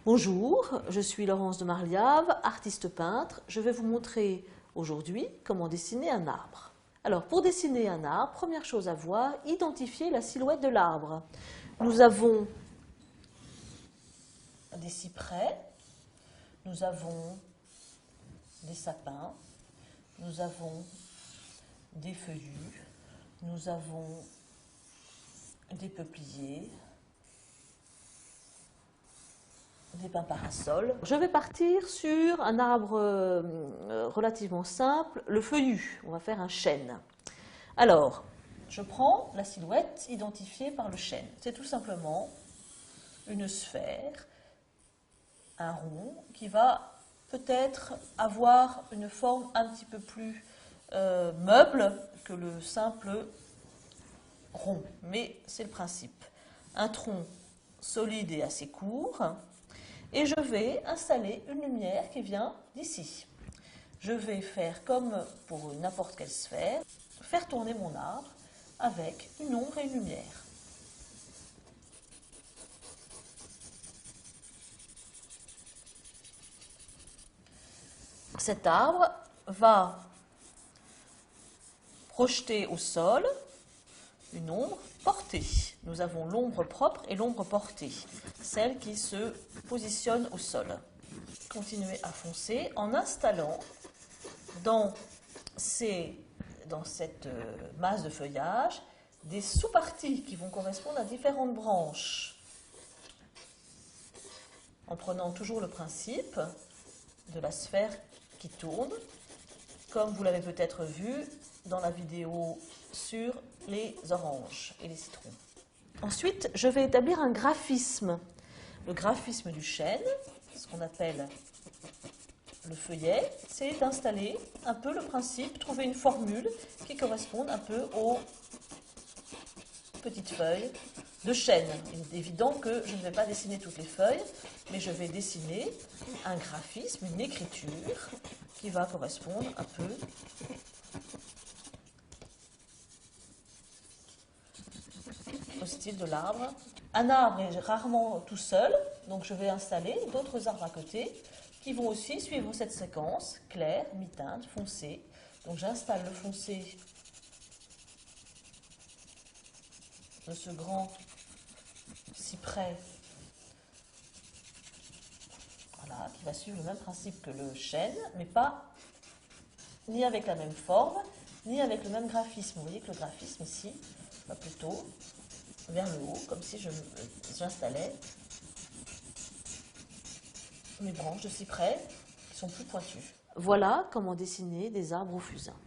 Bonjour, je suis Laurence de Marliave, artiste peintre. Je vais vous montrer aujourd'hui comment dessiner un arbre. Alors pour dessiner un arbre, première chose à voir, identifier la silhouette de l'arbre. Nous avons des cyprès, nous avons des sapins, nous avons des feuillus, nous avons des peupliers, des pins parasols. Je vais partir sur un arbre relativement simple, le feuillu. On va faire un chêne. Alors, je prends la silhouette identifiée par le chêne. C'est tout simplement une sphère, un rond, qui va peut-être avoir une forme un petit peu plus meuble que le simple rond. Mais c'est le principe. Un tronc solide et assez court. Et je vais installer une lumière qui vient d'ici. Je vais faire comme pour n'importe quelle sphère, faire tourner mon arbre avec une ombre et une lumière. Cet arbre va projeter au sol une ombre portée. Nous avons l'ombre propre et l'ombre portée, celle qui se positionne au sol. Continuez à foncer en installant dans cette masse de feuillage des sous-parties qui vont correspondre à différentes branches. En prenant toujours le principe de la sphère qui tourne, comme vous l'avez peut-être vu dans la vidéo sur les oranges et les citrons. Ensuite, je vais établir un graphisme. Le graphisme du chêne, ce qu'on appelle le feuillet, c'est d'installer un peu le principe, trouver une formule qui corresponde un peu aux petites feuilles de chêne. Il est évident que je ne vais pas dessiner toutes les feuilles, mais je vais dessiner un graphisme, une écriture qui va correspondre un peu au style de l'arbre. Un arbre est rarement tout seul, donc je vais installer d'autres arbres à côté qui vont aussi suivre cette séquence, clair, mi-teinte, foncé. Donc j'installe le foncé de ce grand cyprès, voilà, qui va suivre le même principe que le chêne, mais pas ni avec la même forme, ni avec le même graphisme. Vous voyez que le graphisme ici va plutôt vers le haut, comme si j'installais mes branches de cyprès qui sont plus pointues. Voilà comment dessiner des arbres au fusain.